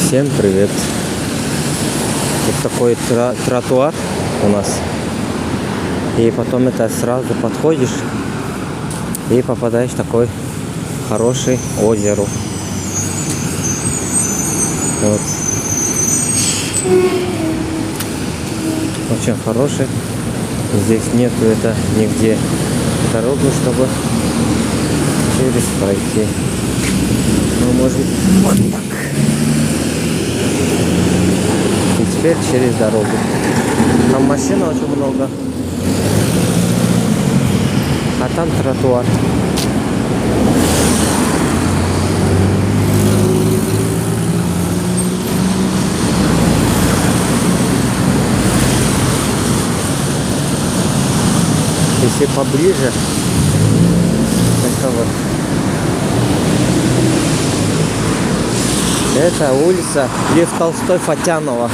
Всем привет! Вот такой тротуар у нас. И потом это сразу подходишь и попадаешь в такой хороший озеро. Вот. Очень хороший. Здесь нету это нигде дорогу, чтобы через пройти. Мы можем вот так. И теперь через дорогу. Там машин очень много. А там тротуар. Если поближе, это вот. Это улица Лев Толстой Фатянова.